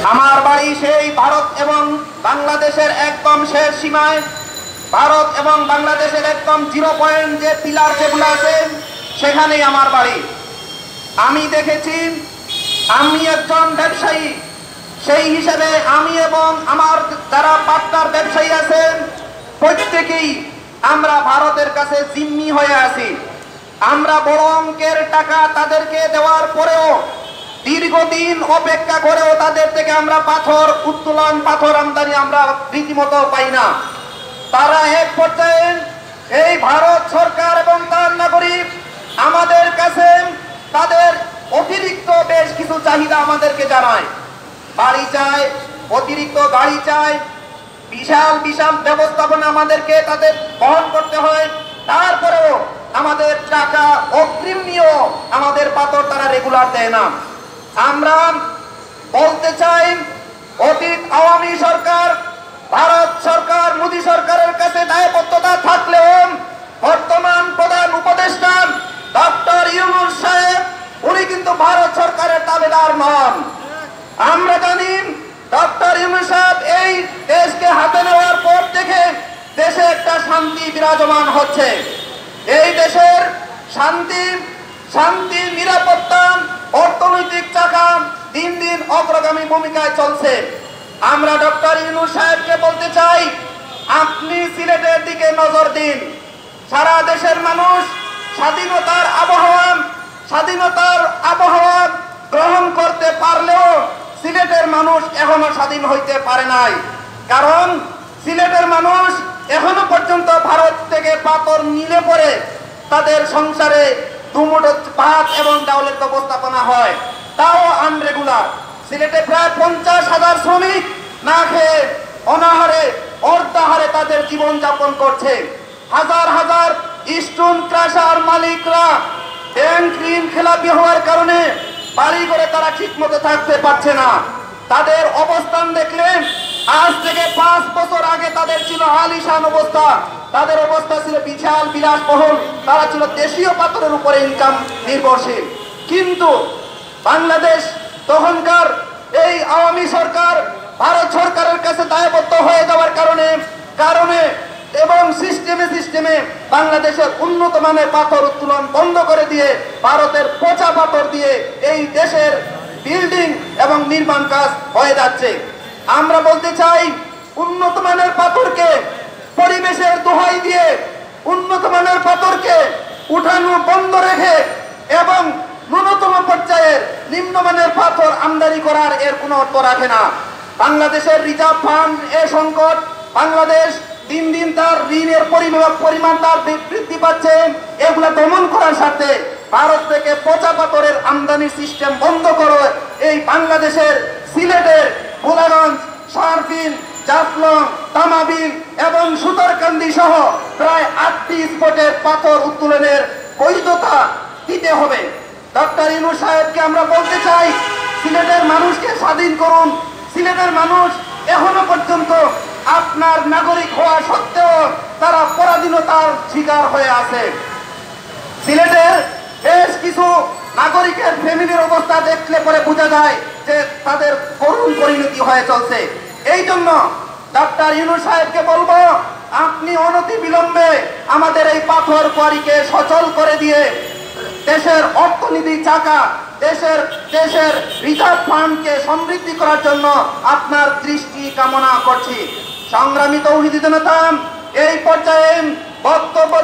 আমার বাড়ি সেই ভারত এবং বাংলাদেশের একদম শেষ সীমায়, ভারত এবং বাংলাদেশের একদম 0 পয়েন্ট যে পিলার যেগুলো আছে সেখানেই আমার বাড়ি। আমি দেখেছি, আমি একজন ব্যবসায়ী, সেই হিসেবে আমি এবং আমার যারা পার্টনার ব্যবসায়ী আছেন প্রত্যেকেই আমরা ভারতের কাছে জিম্মি হয়ে আছি। আমরা বড় অঙ্কের টাকা তাদেরকে দেওয়ার পরেও, দীর্ঘদিন অপেক্ষা করেও তাদের থেকে আমরা পাথর উত্তোলন, পাথর আমদানি আমরা রীতিমতো পাই না। তারা এক পর্যায়ে এই ভারত সরকার এবং তার নাগরিক আমাদের কাছে তাদের অতিরিক্ত বেশ কিছু চাহিদা আমাদেরকে জানায়। বাড়ি চায়, অতিরিক্ত গাড়ি চায়, বিশাল বিশাল ব্যবস্থাপনা আমাদেরকে তাদের বহন করতে হয়। তারপরেও আমাদের টাকা অগ্রিম নিয়েও আমাদের পাথর তারা রেগুলার দেয় না। আমরা বলতে চাই, অতীত আওয়ামী সরকার, ভারত সরকার, মোদী সরকারের কাছে দায়বদ্ধতা থাকলেও বর্তমান প্রধান উপদেষ্টা ডক্টর ইউনূস সাহেব উনি কিন্তু ভারত সরকারের দাবিদার নন। আমরা জানি ডক্টর ইউনূস সাহেব এই দেশকে হাতে নেওয়ার পর থেকে দেশে একটা শান্তি বিরাজমান হচ্ছে। এই দেশের শান্তি, নিরাপত্তা, অর্থনৈতিক চাকা দিন দিন অগ্রগামী ভূমিকায় চলছে। আমরা ডক্টর ইউনূস সাহেবকে বলতে চাই, আপনি সিলেটের দিকে নজর দিন। সারা দেশের মানুষ স্বাধীনতার আবহাওয়া গ্রহণ করতে পারলেও সিলেটের মানুষ এখনো স্বাধীন হইতে পারে নাই। কারণ সিলেটের মানুষ এখনো পর্যন্ত ভারত থেকে পাথর নিলে পরে তাদের সংসারে দুমুঠো ভাত এবং চাউলের ব্যবস্থাপনা হয়, তাও আনরেগুলার। সিলেটে প্রায় 50,000 শ্রমিক না খেয়ে অনাহারে অর্ধাহারে তাদের জীবন যাপন করছে। হাজার হাজার স্টোন ক্রাশার মালিকরা ব্যাংক ঋণ খেলাপি হওয়ার কারণে বাড়ি করে তারা ঠিক মতো থাকতে পারছে না। তাদের অবস্থান দেখলে আজ থেকে 5 বছর আগে তাদের ছিল আলিশান অবস্থা, তাদের অবস্থা ছিল বিশাল বিলাসবহুল, তারা ছিল দেশীয় পাথরের উপরে ইনকাম নির্ভরশীল। কিন্তু বাংলাদেশ তখনকার এই আওয়ামী সরকার ভারত সরকারের কাছে দায়বদ্ধ হয়ে যাওয়ার কারণে এবং সিস্টেমে বাংলাদেশের উন্নত মানের পাথর উত্তোলন বন্ধ করে দিয়ে ভারতের পচা পাথর দিয়ে এই দেশের বিল্ডিং এবং নির্মাণ কাজ হয়ে যাচ্ছে। আমরা বলতে চাই, উন্নত মানের পাথরকে পরিবেশের দোহাই দিয়ে উন্নত মানের পাথরকে উঠানো বন্ধ রেখে এবং ন্যূনতম পর্যায়ের নিম্নমানের পাথর আমদানি করার এর কোনো অর্থ রাখে না। বাংলাদেশের রিজার্ভ ফান্ড এ সংকট, বাংলাদেশ দিন দিন তার ঋণের পরিমাণ তার বৃদ্ধি পাচ্ছে। এগুলা দমন করার সাথে ভারত থেকে পচা পাথরের আমদানি সিস্টেম বন্ধ করে এই বাংলাদেশের সিলেটের ভোলাগঞ্জ, শাহরফিন, জাফলং, তামাবিল এবং সুতারকান্দি সহ প্রায় 8টি স্পটের পাথর উত্তোলনের বৈধতা দিতে হবে। ডক্টর ইউনূস সাহেবকে আমরা বলতে চাই, সিলেটের মানুষকে স্বাধীন করুন। সিলেটের মানুষ এখনো পর্যন্ত আপনার নাগরিক হওয়া সত্ত্বেও তারা পরাধীনতার শিকার হয়ে আছে। সিলেটের বেশ কিছু নাগরিকের ফ্যামিলির অবস্থা দেখলে পরে বোঝা যায় যে তাদের করুণ পরিণতি হয়ে চলছে। এই জন্য ডক্টর ইউনূস সাহেবকে বলবো, আপনি অনতি বিলম্বে আমাদের এই পাথর কোয়ারিকে সচল করে দিয়ে দেশের অর্থনীতি চাকা, দেশের রিজার্ভ ফান্ডকে সমৃদ্ধি করার জন্য আপনার দৃষ্টি কামনা করছি। সংগ্রামী তৌহিদি জনতা, এই পর্যায়ে বক্তব্য